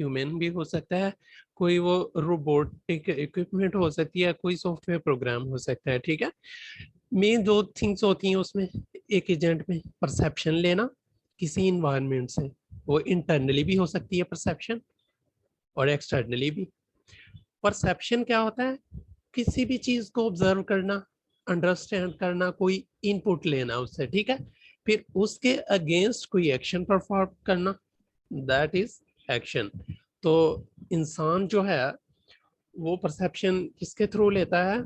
Human भी हो सकता है, कोई वो रोबोटिक इक्विपमेंट हो सकती है, कोई सॉफ्टवेयर प्रोग्राम हो सकता है, ठीक है। मेन दो थिंग्स होती हैं उसमें, एक एजेंट में परसेप्शन लेना किसी इन्वायरमेंट से, वो इंटरनली भी हो सकती है परसेप्शन और एक्सटर्नली भी। परसेप्शन क्या होता है, किसी भी चीज को ऑब्जर्व करना, अंडरस्टैंड करना, कोई इनपुट लेना उससे, ठीक है, फिर उसके अगेंस्ट कोई एक्शन परफॉर्म करना, दैट इज एक्शन। तो इंसान जो है वो परसेप्शन किसके थ्रू लेता है,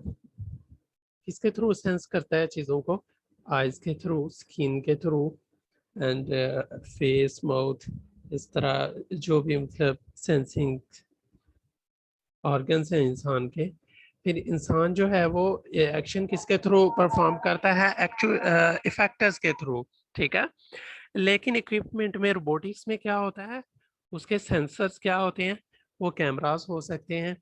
किसके थ्रू सेंस करता है चीजों को, आईज के थ्रू, स्किन के थ्रू, एंड फेस, माउथ, इस तरह जो भी मतलब सेंसिंग ऑर्गन्स हैं इंसान के। फिर इंसान जो है वो एक्शन किसके थ्रू परफॉर्म करता है, एक्चुअल इफेक्टर्स के थ्रू, ठीक है। लेकिन इक्विपमेंट में, रोबोटिक्स में क्या होता है, उसके सेंसर्स क्या होते हैं, वो कैमरास हो सकते हैं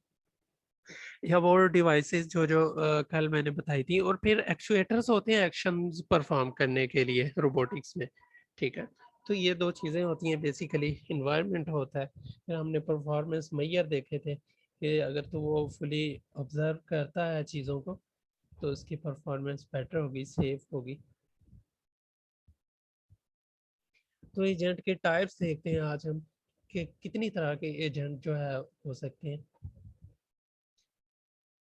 या वो डिवाइसेस जो जो कल मैंने बताई थी, और फिर एक्चुएटर्स होते हैं एक्शंस परफॉर्म करने के लिए रोबोटिक्स में, ठीक है। तो ये दो चीज़ें होती हैं बेसिकली, इन्वायरमेंट होता है, फिर हमने परफॉर्मेंस मैयर देखे थे कि अगर तो वो फुली ऑब्जर्व करता है चीज़ों को तो उसकी परफॉर्मेंस बेटर होगी, सेफ होगी। तो एजेंट के टाइप्स देखते हैं आज हम कि कितनी तरह के एजेंट जो है हो सकते हैं।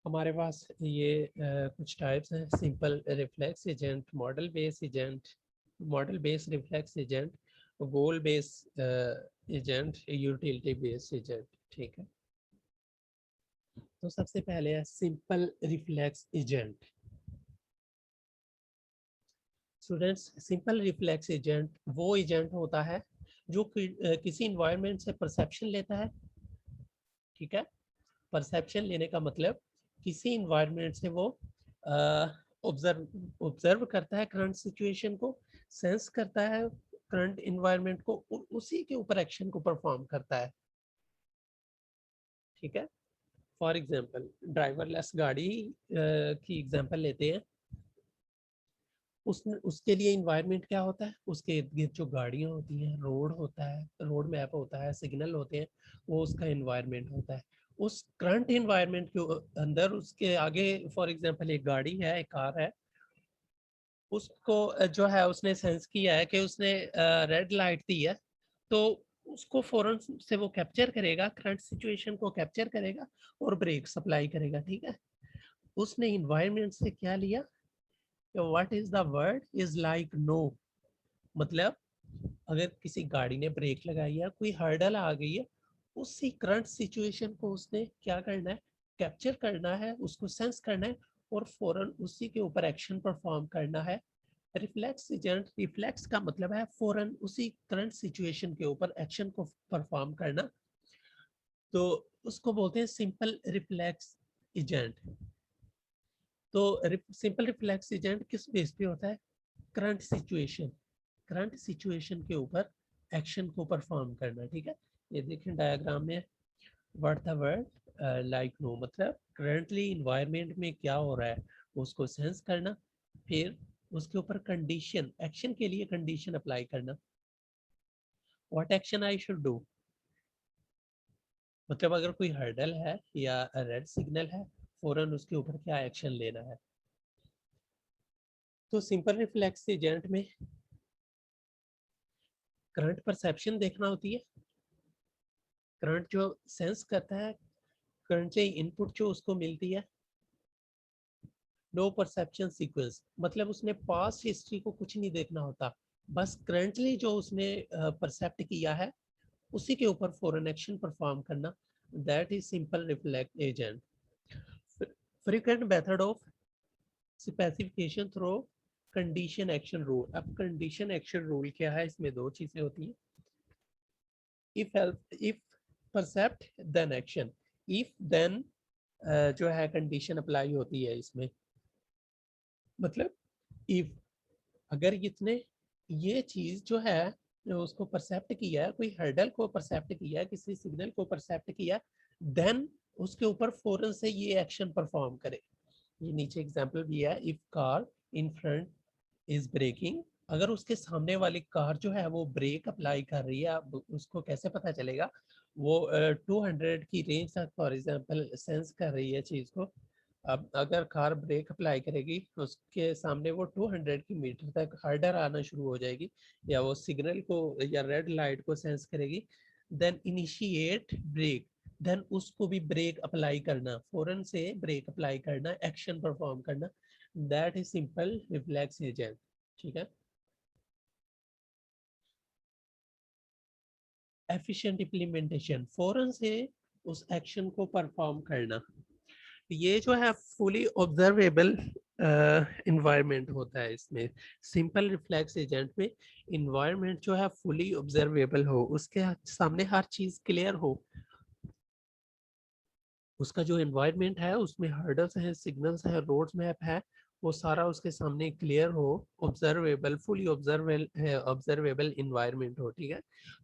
हमारे पास ये कुछ टाइप्स हैं, simple reflex agent, model base agent, model base reflex agent, goal base agent, utility base agent, ठीक है। तो सबसे पहले है simple reflex agent. Students, simple reflex agent वो एजेंट होता है जो किसी इन्वायरमेंट से परसेप्शन लेता है, ठीक है। परसेप्शन लेने का मतलब किसी इन्वायरमेंट से वो ऑब्जर्व ऑब्जर्व करता है करंट सिचुएशन को, सेंस करता है करंट इन्वायरमेंट को, उसी के ऊपर एक्शन को परफॉर्म करता है, ठीक है। फॉर एग्जांपल ड्राइवरलेस गाड़ी की एग्जांपल लेते हैं। उसके लिए इन्वायरमेंट क्या होता है, उसके इर्द गिर्द जो गाड़ियाँ होती हैं, रोड होता है, रोड मैप होता है, सिग्नल होते हैं, वो उसका इन्वायरमेंट होता है। उस करंट इन्वायरमेंट के अंदर उसके आगे फॉर एग्जांपल एक गाड़ी है, एक कार है, उसको जो है उसने सेंस किया है कि उसने रेड लाइट दी है, तो उसको फौरन से वो कैप्चर करेगा, करंट सिचुएशन को कैप्चर करेगा और ब्रेक सप्लाई करेगा, ठीक है। उसने इन्वायरमेंट से क्या लिया, what is the word is like no, मतलब अगर किसी गाड़ी ने ब्रेक लगाई है, कोई हर्डल आ गई है, उसी करंट सिचुएशन को उसने क्या करना है, कैप्चर करना है, उसको सेंस करना है और फौरन उसी के ऊपर एक्शन परफॉर्म करना है। रिफ्लेक्स एजेंट, रिफ्लेक्स का मतलब है फौरन उसी करंट सिचुएशन के ऊपर एक्शन को परफॉर्म करना, तो उसको बोलते हैं सिंपल रिफ्लेक्स एजेंट। तो सिंपल रिफ्लेक्स एजेंट किस बेस पे होता है, करंट सिचुएशन, करंट सिचुएशन के ऊपर एक्शन को परफॉर्म करना, ठीक है। ये देखें डायग्राम में, what the word like no, मतलब करंटली इन्वायरमेंट में क्या हो रहा है उसको सेंस करना, फिर उसके ऊपर कंडीशन, एक्शन के लिए कंडीशन अप्लाई करना। What action I should do, मतलब अगर कोई हर्डल है या रेड सिग्नल है, फौरन उसके ऊपर क्या एक्शन लेना है। तो सिंपल रिफ्लेक्स एजेंट में करंट परसेप्शन देखना होती है, करंट जो सेंस करता है, करंट से इनपुट जो उसको मिलती है। नो परसेप्शन सीक्वेंस, मतलब उसने पास्ट हिस्ट्री को कुछ नहीं देखना होता, बस करंटली जो उसने परसेप्ट किया है उसी के ऊपर फॉरन एक्शन परफॉर्म करना, that is simple reflect agent. Frequent method of specification through condition action rule. अब कंडीशन एक्शन रूल क्या है, इसमें दो चीजें होती हैं, if percept then action, if then जो है कंडीशन अप्लाई होती है इसमें, मतलब if अगर इसने ये चीज जो है उसको परसेप्ट किया है, कोई हर्डल को परसेप्ट किया है, किसी सिग्नल को परसेप्ट किया, देन उसके ऊपर फौरन से ये एक्शन परफॉर्म करे। ये नीचे एग्जांपल भी है, if car in front is braking, अगर उसके सामने वाली कार जो है वो ब्रेक अप्लाई कर रही है, अब उसको कैसे पता चलेगा, वो 200 की रेंज तक फॉर एग्जांपल सेंस कर रही है चीज़ को। अब अगर कार ब्रेक अप्लाई करेगी उसके सामने वो 200 की मीटर तक हार्डर आना शुरू हो जाएगी, या वो सिग्नल को या रेड लाइट को सेंस करेगी, देन इनिशिएट ब्रेक, देन उसको भी ब्रेक अप्लाई करना, फौरन से ब्रेक अप्लाई करना, एक्शन परफॉर्म करना, that is simple reflex agent. ठीक है। एफिशिएंट इम्प्लीमेंटेशन, फौरन से उस एक्शन को परफॉर्म करना। ये जो है फुली ऑब्जर्वेबल इन्वायरमेंट होता है इसमें। सिंपल रिफ्लेक्स एजेंट में इन्वायरमेंट जो है फुली ऑब्जर्वेबल हो, उसके सामने हर चीज क्लियर हो, उसका जो एनवायरनमेंट है उसमें हर्डल्स हैं, सिग्नल्स हैं, रोड मैप है, वो सारा उसके सामने क्लियर हो, ऑब्जर्वेबल, फुली ऑब्जर्वेबल इन्वायरमेंट हो। ठीक है।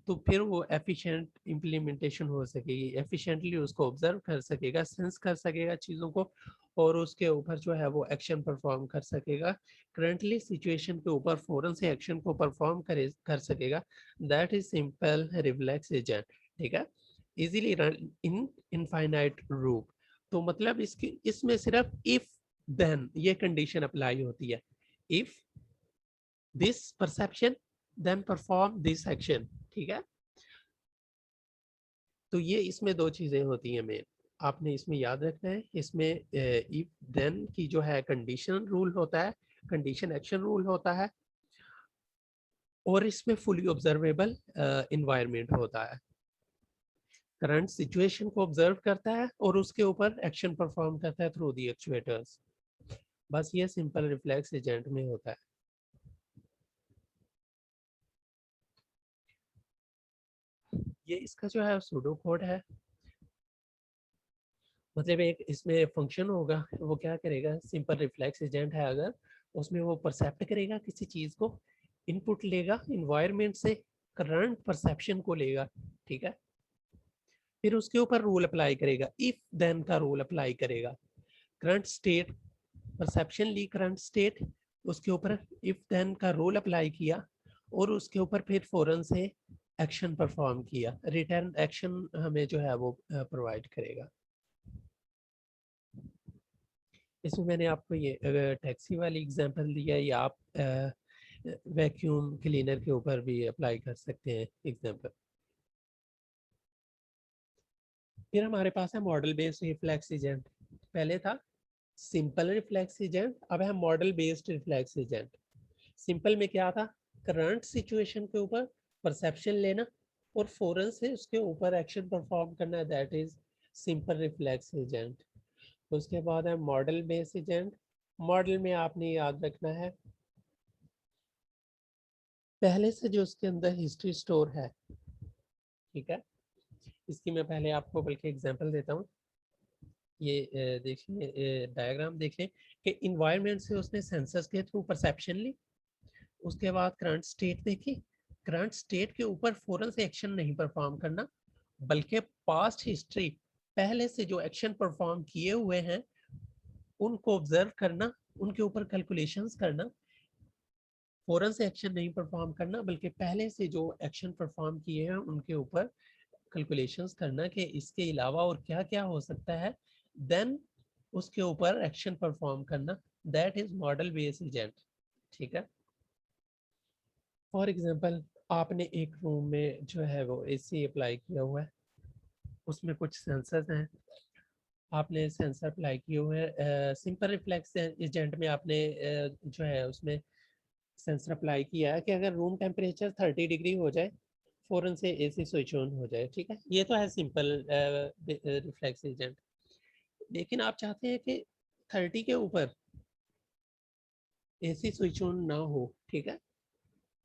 तो फिर वो एफिशिएंट इम्प्लीमेंटेशन हो सकेगी, एफिशिएंटली उसको ऑब्जर्व कर सकेगा, सेंस कर सकेगा चीज़ों को, और उसके ऊपर जो है वो एक्शन परफॉर्म कर सकेगा, करंटली सिचुएशन के ऊपर फौरन से एक्शन को परफॉर्म कर सकेगा। That is simple reflex agent. ठीक है। Easily run in infinite loop. तो मतलब इसकी इसमें सिर्फ इफ देन ये कंडीशन अप्लाई होती है। If this perception then perform this action. ठीक है। तो ये इसमें दो चीजें होती हैं मेन, आपने इसमें याद रखना है। इसमें इफ देन की जो है कंडीशन रूल होता है, कंडीशन एक्शन रूल होता है, और इसमें फुली ऑब्जर्वेबल इन्वायरमेंट होता है, करंट सिचुएशन को ऑब्जर्व करता है और उसके ऊपर एक्शन परफॉर्म करता है थ्रू दी एक्चुएटर्स। बस ये सिंपल रिफ्लेक्स एजेंट में होता है। ये इसका जो है सूडो कोड है, मतलब एक इसमें फंक्शन होगा, वो क्या करेगा, सिंपल रिफ्लेक्स एजेंट है अगर, उसमें वो परसेप्ट करेगा किसी चीज को, इनपुट लेगा इन्वायरमेंट से, करंट परसेप्शन को लेगा। ठीक है। फिर उसके ऊपर रूल अप्लाई करेगा, इफ देन का रूल अप्लाई करेगा, करंट स्टेट परसेप्शन ली, करंट स्टेट, उसके ऊपर इफ देन का रूल अप्लाई किया, और उसके ऊपर फिर फौरन से एक्शन परफॉर्म किया, रिटर्न एक्शन हमें जो है वो प्रोवाइड करेगा। इसमें मैंने आपको ये टैक्सी वाली एग्जांपल दिया, या आप वैक्यूम क्लीनर के ऊपर भी अप्लाई कर सकते हैं एग्जांपल। फिर हमारे पास है मॉडल बेस्ड रिफ्लेक्स एजेंट। पहले था सिंपल रिफ्लेक्स एजेंट, अब है model based reflex agent. Simple में क्या था, करंट सिचुएशन के ऊपर परसेप्शन लेना और फौरन से उसके ऊपर एक्शन परफॉर्म करना, that is simple reflex agent. उसके बाद है मॉडल बेस्ड एजेंट। मॉडल में आपने याद रखना है पहले से जो उसके अंदर हिस्ट्री स्टोर है। ठीक है। इसकी मैं पहले आपको बल्कि एग्जांपल देता हूँ। ये देखिए डायग्राम देखिए कि इन्वायरमेंट से उसने सेंसर्स के थ्रू परसेप्शन ली, उसके बाद करंट स्टेट देखी, करंट स्टेट के ऊपर फौरन से एक्शन नहीं परफॉर्म करना, बल्कि पास्ट हिस्ट्री, पहले से जो एक्शन परफॉर्म किए हुए हैं उनको ऑब्जर्व करना, उनके ऊपर कैलकुलेशंस करना, फौरन से एक्शन नहीं परफॉर्म करना, बल्कि पहले से जो एक्शन परफॉर्म किए हैं उनके ऊपर कैलकुलेशंस करना कि इसके अलावा और क्या क्या हो सकता है, देन उसके ऊपर एक्शन परफॉर्म करना, that is model based agent. ठीक है। फॉर एग्जांपल आपने एक रूम में जो है वो एसी अप्लाई किया हुआ है, उसमें कुछ सेंसर्स हैं, आपने सेंसर अप्लाई किए हुए हैं। सिंपल रिफ्लेक्स एजेंट में आपने जो है उसमें सेंसर अप्लाई किया है कि अगर रूम टेम्परेचर 30 डिग्री हो जाए फौरन से एसी स्विच ऑन हो जाए। ठीक है। ये तो है सिंपल रिफ्लेक्स एजेंट। लेकिन आप चाहते हैं कि 30 के ऊपर एसी स्विच ऑन ना हो। ठीक है।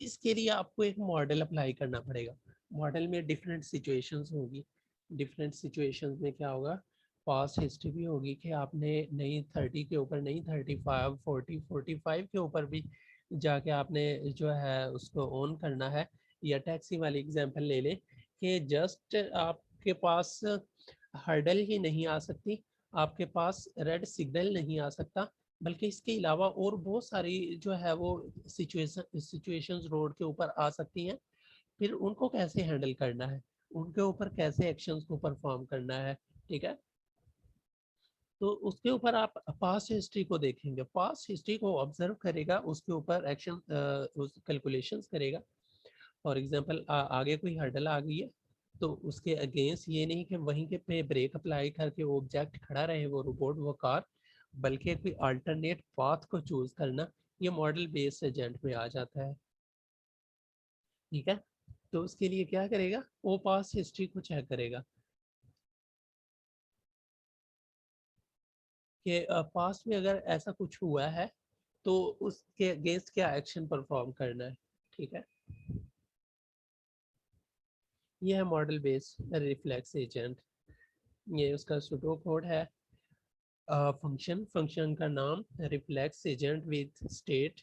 इसके लिए आपको एक मॉडल अप्लाई करना पड़ेगा। मॉडल में डिफरेंट सिचुएशंस होगी, डिफरेंट सिचुएशंस में क्या होगा, पास्ट हिस्ट्री भी होगी कि आपने नहीं 30 के ऊपर नहीं 35 40 45 के ऊपर भी जाके आपने जो है उसको ऑन करना है। या टैक्सी वाली एग्जांपल ले लें कि जस्ट आपके पास हर्डल ही नहीं आ सकती, आपके पास रेड सिग्नल नहीं आ सकता, बल्कि इसके अलावा और बहुत सारी जो है वो सिचुएशंस रोड के ऊपर आ सकती हैं। फिर उनको कैसे हैंडल करना है, उनके ऊपर कैसे एक्शंस को परफॉर्म करना है, ठीक है। तो उसके ऊपर आप पास्ट हिस्ट्री को देखेंगे, पास्ट हिस्ट्री को ऑब्जर्व करेगा, उसके ऊपर एक्शन उस कैलकुलेशंस करेगा। फॉर एग्जांपल आगे कोई हर्डल आ गई है तो उसके अगेंस्ट ये नहीं कि वहीं के पे ब्रेक अप्लाई करके वो ऑब्जेक्ट खड़ा रहे, वो रोबोट, वो कार, बल्कि कोई अल्टरनेट पाथ को चूज करना, ये मॉडल बेस्ड एजेंट में आ जाता है, ठीक है। तो उसके लिए क्या करेगा, वो पास्ट हिस्ट्री को चेक करेगा कि पास्ट में अगर ऐसा कुछ हुआ है तो उसके अगेंस्ट क्या एक्शन परफॉर्म करना है, ठीक है। ये है मॉडल बेस्ड रिफ्लेक्स एजेंट, ये उसका सूडो कोड है। फंक्शन का नाम रिफ्लेक्स एजेंट विद स्टेट,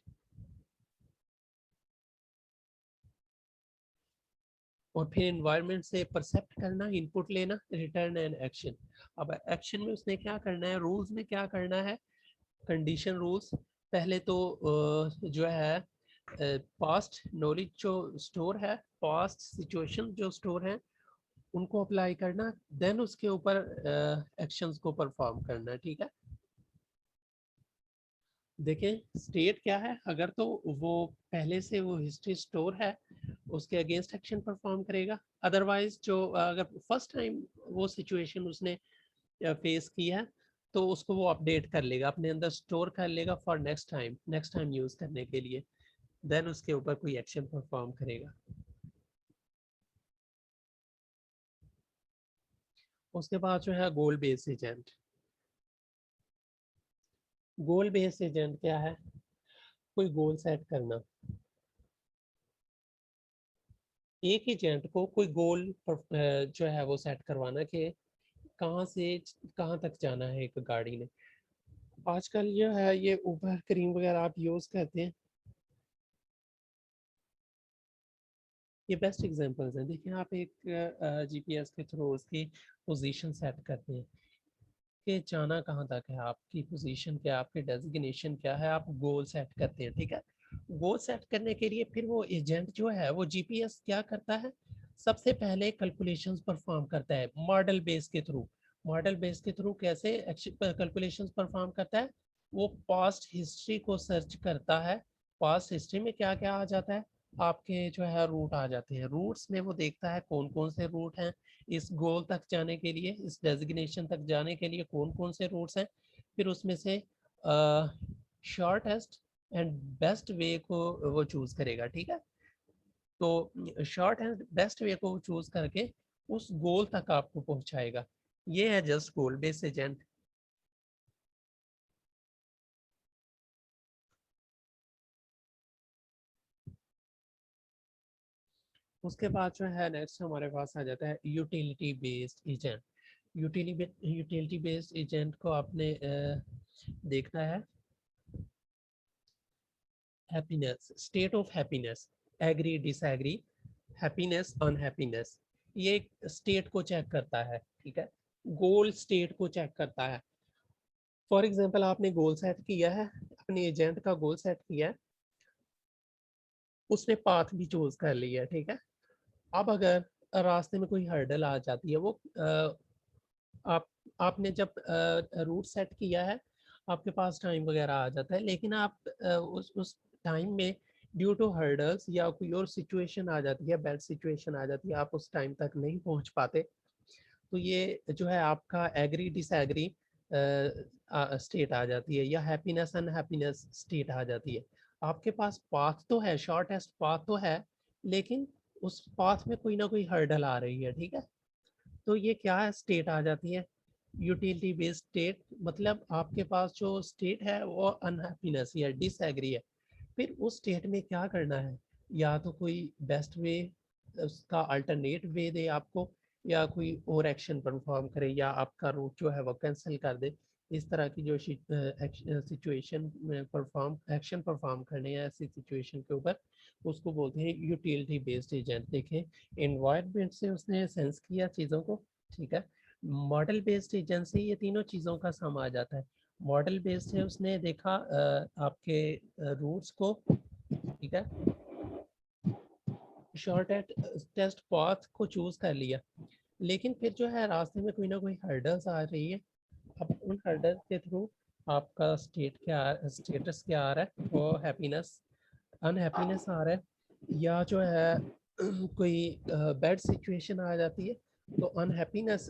और फिर एनवायरनमेंट से परसेप्ट करना, इनपुट लेना, रिटर्न एंड एक्शन। अब एक्शन में उसने क्या करना है, रूल्स में क्या करना है, कंडीशन रूल्स। पहले तो जो है पास्ट नॉलेज जो स्टोर है, पास्ट सिचुएशन जो स्टोर है, उनको अप्लाई करना, देन उसके ऊपर एक्शंस को परफॉर्म करना, ठीक है। देखें स्टेट क्या है, अगर तो वो पहले से वो हिस्ट्री स्टोर है उसके अगेंस्ट एक्शन परफॉर्म करेगा। अदरवाइज जो अगर फर्स्ट टाइम वो सिचुएशन उसने फेस की है तो उसको वो अपडेट कर लेगा, अपने अंदर स्टोर कर लेगा फॉर नेक्स्ट टाइम यूज करने के लिए, देन उसके ऊपर कोई एक्शन परफॉर्म करेगा। उसके बाद जो है गोल बेस्ड एजेंट। गोल बेस्ड एजेंट क्या है, कोई गोल सेट करना, एक एजेंट को कोई गोल जो है वो सेट करवाना कि कहाँ से कहाँ तक जाना है एक गाड़ी ने। आजकल ये है, ये उबर क्रीम वगैरह आप यूज करते हैं, ये बेस्ट एग्जांपल्स हैं। देखिए आप एक जीपीएस के थ्रू उसकी पोजीशन सेट करते हैं कि जाना कहाँ तक है, आपकी पोजीशन क्या है, आपके डेजिग्नेशन क्या है, आप गोल सेट करते हैं, ठीक है। गोल सेट करने के लिए फिर वो एजेंट जो है वो जीपीएस क्या करता है, सबसे पहले कैलकुलेशंस परफॉर्म करता है मॉडल बेस के थ्रू। मॉडल बेस के थ्रू कैसे कैलकुलेशंस परफॉर्म करता है, वो पास्ट हिस्ट्री को सर्च करता है। पास्ट हिस्ट्री में क्या क्या आ जाता है, आपके जो है रूट आ जाते हैं, रूट्स में वो देखता है कौन कौन से रूट हैं इस गोल तक जाने के लिए, इस डेजिग्नेशन तक जाने के लिए कौन कौन से रूट्स हैं। फिर उसमें से शॉर्टेस्ट एंड बेस्ट वे को वो चूज करेगा, ठीक है। तो शॉर्ट एंड बेस्ट वे को चूज करके उस गोल तक आपको पहुंचाएगा। ये है जस्ट गोल बेस्ड एजेंट। उसके बाद जो है नेक्स्ट हमारे पास आ जाता है utility based agent. Utility based agent को आपने देखना है, happiness, state of happiness, agree disagree, happiness unhappiness, ये स्टेट को चेक करता है, ठीक है। गोल स्टेट को चेक करता है। फॉर एग्जांपल आपने गोल सेट किया है, अपने एजेंट का गोल सेट किया है, उसने पाथ भी चूज कर लिया है, ठीक है। अब अगर रास्ते में कोई हर्डल आ जाती है, वो आप आपने जब रूट सेट किया है, आपके पास टाइम वगैरह आ जाता है, लेकिन आप उस टाइम में ड्यू टू हर्डल्स या कोई और सिचुएशन आ जाती है, बैड सिचुएशन आ जाती है, आप उस टाइम तक नहीं पहुंच पाते, तो ये जो है आपका एग्री डिसएग्री स्टेट आ जाती है, या हैप्पीनेस अनहैप्पीनेस स्टेट आ जाती है। आपके पास पाथ तो है, शॉर्टेस्ट पाथ तो है, लेकिन उस पाथ में कोई ना कोई हर्डल आ रही है, ठीक है। तो ये क्या स्टेट आ जाती है, यूटिलिटी बेस्ड स्टेट। मतलब आपके पास जो स्टेट है वो अनहैप्पीनेस या डिसएग्री है। फिर उस स्टेट में क्या करना है, या तो कोई बेस्ट वे उसका अल्टरनेट वे दे आपको, या कोई और एक्शन परफॉर्म करे, या आपका रूट जो है वो कैंसिल कर दे। इस तरह की जो सिचुएशन परफॉर्म एक्शन परफॉर्म करने हैं ऐसी सिचुएशन के ऊपर, उसको बोलते हैं यूटिलिटी बेस्ड एजेंट। देखें एनवायरनमेंट से उसने सेंस किया चीज़ों को, ठीक है। मॉडल बेस्ड एजेंट से ये तीनों चीज़ों का सम आ जाता है। मॉडल बेस्ड है, उसने देखा आपके रूट्स को, ठीक है। शॉर्ट टेस्ट पाथ को चूज कर लिया, लेकिन फिर जो है रास्ते में कोई ना कोई हर्डल्स आ रही है। अब उन हर्डल के थ्रू आपका स्टेटस क्या आ रहा है, वो हैप्पीनेस, अनहैप्पीनेस आ रहा है, या जो है कोई बैड सिचुएशन आ जाती है, तो अनहैप्पीनेस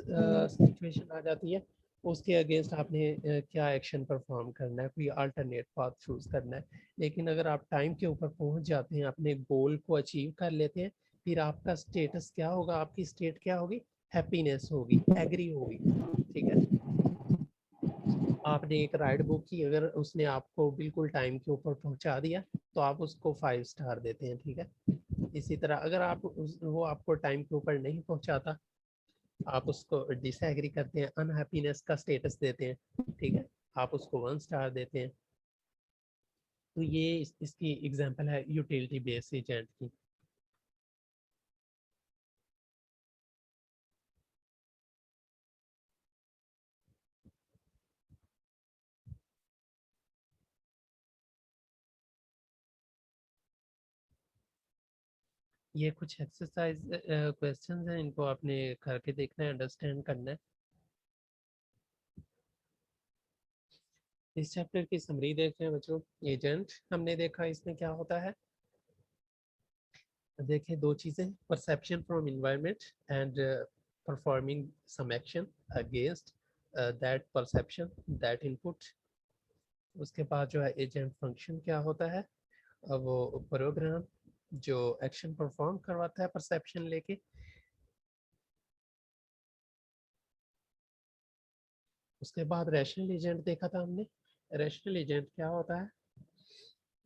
सिचुएशन आ जाती है, उसके अगेंस्ट आपने क्या एक्शन परफॉर्म करना है, कोई अल्टरनेट पाथ चूज करना है। लेकिन अगर आप टाइम के ऊपर पहुंच जाते हैं, अपने गोल को अचीव कर लेते हैं, फिर आपका स्टेटस क्या होगा, आपकी स्टेट क्या होगी, हैप्पीनेस होगी, एग्री होगी। ठीक है, आपने एक राइड बुक की, अगर उसने आपको बिल्कुल टाइम के ऊपर पहुंचा दिया तो आप उसको 5 स्टार देते हैं। ठीक है, इसी तरह अगर आप वो आपको टाइम के ऊपर नहीं पहुंचाता, आप उसको डिसएग्री करते हैं, अनहैप्पीनेस का स्टेटस देते हैं। ठीक है, आप उसको 1 स्टार देते हैं। तो ये इसकी एग्जांपल है यूटिलिटी बेस्ड एजेंट की। ये कुछ एक्सरसाइज क्वेश्चंस हैं, इनको आपने करके देखना है, अंडरस्टैंड करना है। इस चैप्टर की समरी देख रहे हैं बच्चों। एजेंट हमने देखा, इसमें क्या होता है, देखिए दो चीज़ें, perception from environment and performing some action against that perception, that input. उसके बाद जो है एजेंट फंक्शन क्या होता है, वो प्रोग्राम जो एक्शन परफॉर्म करवाता है परसेप्शन लेके। उसके बाद रैशनल एजेंट देखा था हमने। रैशनल एजेंट क्या होता है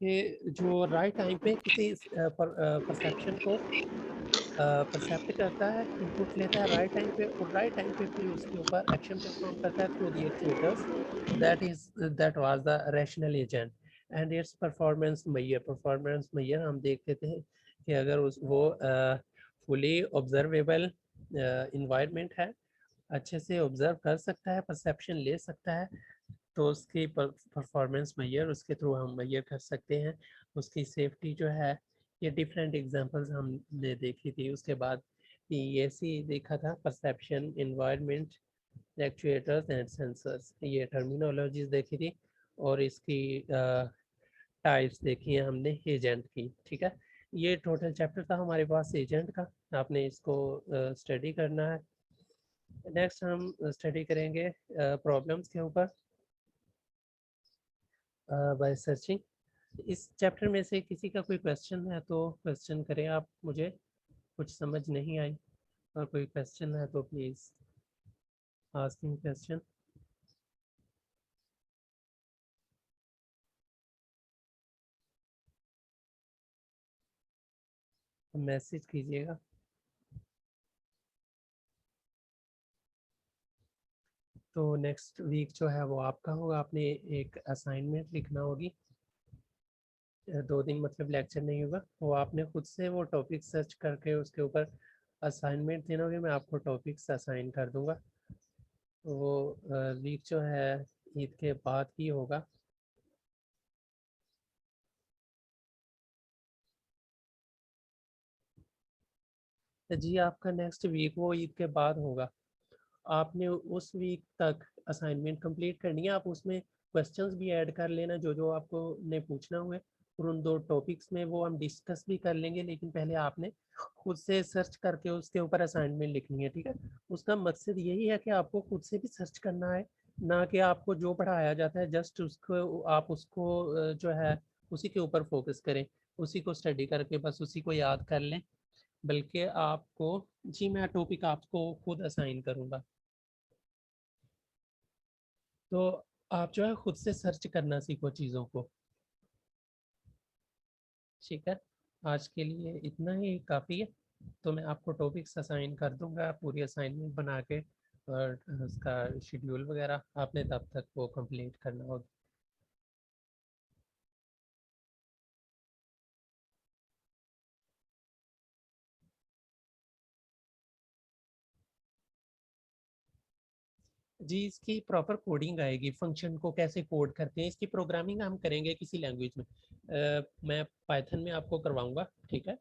कि जो राइट टाइम पे किसी परसेप्शन को परसेप्ट करता है, इनपुट लेता है राइट टाइम पे, और राइट टाइम पे फिर उसके ऊपर एक्शन परफॉर्म करता है through the actuators. That was the rational agent. And its performance measure हम देख लेते हैं कि अगर उस वो फुली ऑब्जर्वेबल इन्वायरमेंट है, अच्छे से ऑब्जर्व कर सकता है, परसेप्शन ले सकता है, तो उसकी परफॉर्मेंस मैयर उसके थ्रू हम मैयर कर सकते हैं। उसकी सेफ्टी जो है, ये डिफरेंट एग्जांपल्स हमने देखी थी। उसके बाद PAC देखा था, perception, environment, actuators and sensors, ये टर्मिनोलॉजीज देखी थी। और इसकी टाइप्स देखी है हमने एजेंट की। ठीक है, ये टोटल चैप्टर था हमारे पास एजेंट का, आपने इसको स्टडी करना है। नेक्स्ट हम स्टडी करेंगे प्रॉब्लम्स के ऊपर बाय सर्चिंग। इस चैप्टर में से किसी का कोई क्वेश्चन है तो क्वेश्चन करें आप मुझे, कुछ समझ नहीं आई, और कोई क्वेश्चन है तो प्लीज़ आस्किंग क्वेश्चन, मैसेज कीजिएगा। तो नेक्स्ट वीक जो है वो आपका होगा, आपने एक असाइनमेंट लिखना होगी। 2 दिन मतलब लेक्चर नहीं होगा, वो आपने खुद से वो टॉपिक सर्च करके उसके ऊपर असाइनमेंट देना होगा। मैं आपको टॉपिक्स असाइन कर दूंगा। वो वीक जो है ईद के बाद ही होगा। तो जी आपका नेक्स्ट वीक वो ईद के बाद होगा। आपने उस वीक तक असाइनमेंट कंप्लीट करनी है। आप उसमें क्वेश्चंस भी ऐड कर लेना जो जो आपको ने पूछना हुआ है, और उन 2 टॉपिक्स में वो हम डिस्कस भी कर लेंगे, लेकिन पहले आपने खुद से सर्च करके उसके ऊपर असाइनमेंट लिखनी है। ठीक है, उसका मकसद यही है कि आपको खुद से भी सर्च करना है, ना कि आपको जो पढ़ाया जाता है जस्ट उसको आप उसको जो है उसी के ऊपर फोकस करें, उसी को स्टडी करके बस उसी को याद कर लें। बल्कि आपको, जी मैं टॉपिक आपको खुद असाइन करूँगा, तो आप जो है खुद से सर्च करना सीखो चीज़ों को। ठीक है, आज के लिए इतना ही काफ़ी है। तो मैं आपको टॉपिक्स असाइन कर दूंगा, पूरी असाइनमेंट बना के, और उसका शेड्यूल वगैरह आपने तब तक वो कंप्लीट करना होगा। जी इसकी प्रॉपर कोडिंग आएगी, फंक्शन को कैसे कोड करते हैं, इसकी प्रोग्रामिंग हम करेंगे किसी लैंग्वेज में। मैं पाइथन में आपको करवाऊंगा। ठीक है,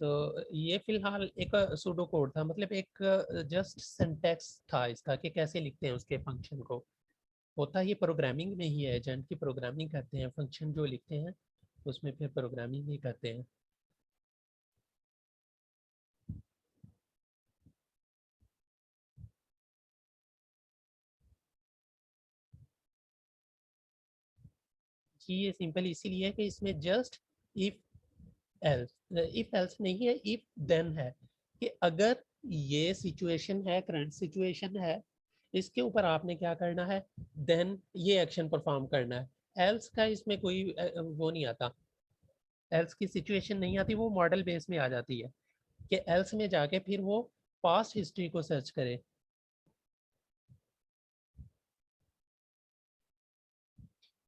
तो ये फिलहाल एक सूडो कोड था, मतलब एक जस्ट सिंटैक्स था इसका कि कैसे लिखते हैं उसके फंक्शन को। होता ये प्रोग्रामिंग में ही है, एजेंट की प्रोग्रामिंग करते हैं, फंक्शन जो लिखते हैं उसमें फिर प्रोग्रामिंग ही करते हैं। जी ये सिंपल इसीलिए है कि इसमें just if else, if else नहीं है, इफ देन है, कि अगर ये सिचुएशन है, करंट सिचुएशन है, इसके ऊपर आपने क्या करना है, देन ये एक्शन परफॉर्म करना है। एल्स का इसमें कोई वो नहीं आता, एल्स की सिचुएशन नहीं आती, वो मॉडल बेस में आ जाती है कि एल्स में जाके फिर वो पास्ट हिस्ट्री को सर्च करे।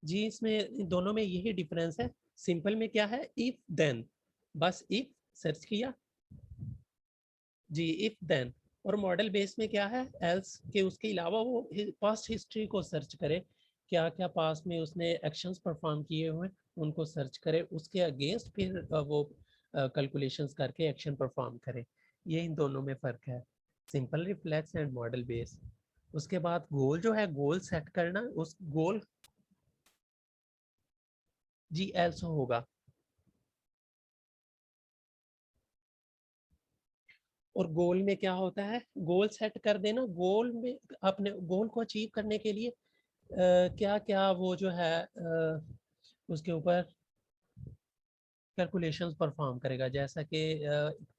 जी इसमें दोनों में यही डिफरेंस है। सिंपल में क्या है, इफ देन, बस इफ सर्च किया जी, इफ देन। और मॉडल बेस में क्या है, एल्स के उसके अलावा वो पास्ट हिस्ट्री को सर्च करे, क्या क्या पास्ट में उसने एक्शंस परफॉर्म किए हुए उनको सर्च करे, उसके अगेंस्ट फिर वो कैलकुलेशंस करके एक्शन परफॉर्म करे। ये इन दोनों में फ़र्क है, simple reflex and model base. उसके बाद गोल जो है, गोल सेट करना, उस गोल जी एल्स होगा। और गोल में क्या होता है, गोल सेट कर देना, गोल में अपने गोल को अचीव करने के लिए क्या क्या वो जो है उसके ऊपर कैलकुलेशंस परफॉर्म करेगा, जैसा कि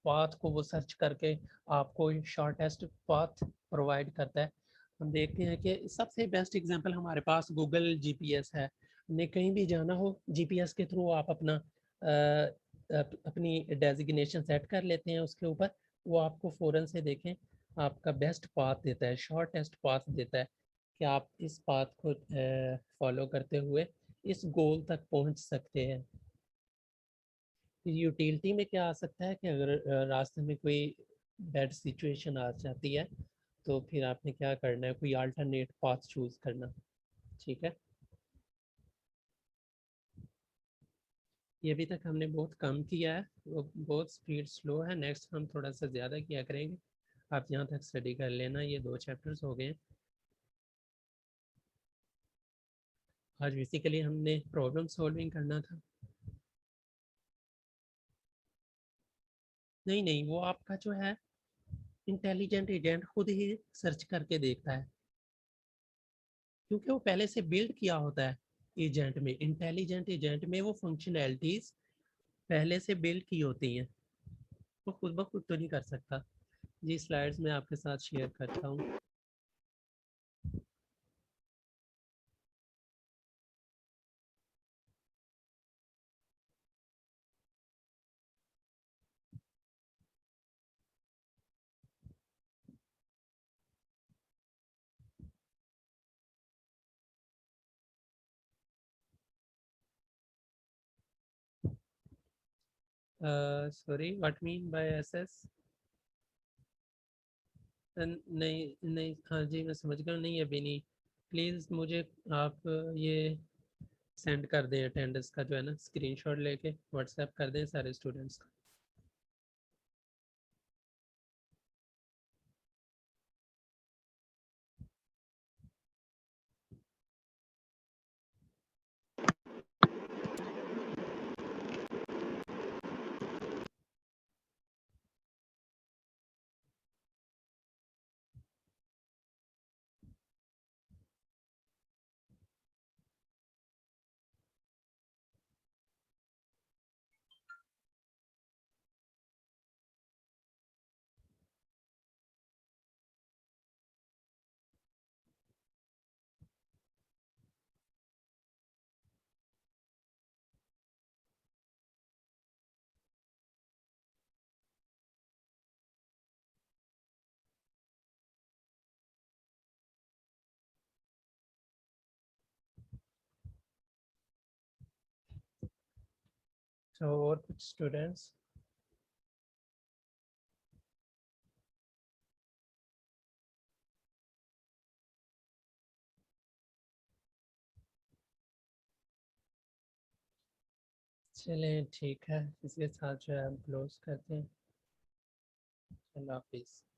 पाथ को वो सर्च करके आपको शॉर्टेस्ट पाथ प्रोवाइड करता है। हम देखते हैं कि सबसे बेस्ट एग्जांपल हमारे पास गूगल जीपीएस है। ने कहीं भी जाना हो, जीपीएस के थ्रू आप अपना अपनी डेजिग्नेशन सेट कर लेते हैं उसके ऊपर, वो आपको फ़ौरन से देखें आपका बेस्ट पाथ देता है, शॉर्टेस्ट पाथ देता है कि आप इस पाथ को फॉलो करते हुए इस गोल तक पहुंच सकते हैं। यूटिलिटी में क्या आ सकता है कि अगर रास्ते में कोई बैड सिचुएशन आ जाती है तो फिर आपने क्या करना है, कोई अल्टरनेट पाथ चूज करना। ठीक है, ये अभी तक हमने बहुत कम किया है, वो बहुत स्पीड स्लो है, नेक्स्ट हम थोड़ा सा ज़्यादा किया करेंगे। आप यहाँ तक स्टडी कर लेना, ये 2 चैप्टर्स हो गए। आज बेसिकली हमने प्रॉब्लम सॉल्विंग करना था। नहीं नहीं, वो आपका जो है इंटेलिजेंट एजेंट खुद ही सर्च करके देखता है, क्योंकि वो पहले से बिल्ड किया होता है। एजेंट में, इंटेलिजेंट एजेंट में वो फंक्शनैलिटीज पहले से बिल्ड की होती हैं, वो खुद ब खुद तो नहीं कर सकता। जी स्लाइड्स में आपके साथ शेयर करता हूँ। Sorry, what mean by SS? नहीं नहीं, हाँ जी मैं समझ गया, नहीं अभी नहीं। प्लीज़ मुझे आप ये सेंड कर दें, अटेंडेंस का जो है ना स्क्रीनशॉट लेके व्हाट्सएप कर दें सारे स्टूडेंट्स का। तो और कुछ स्टूडेंट्स? चलें ठीक है, इसके साथ जो है हम क्लोज करते हैं। अल्लाह हाफिज़।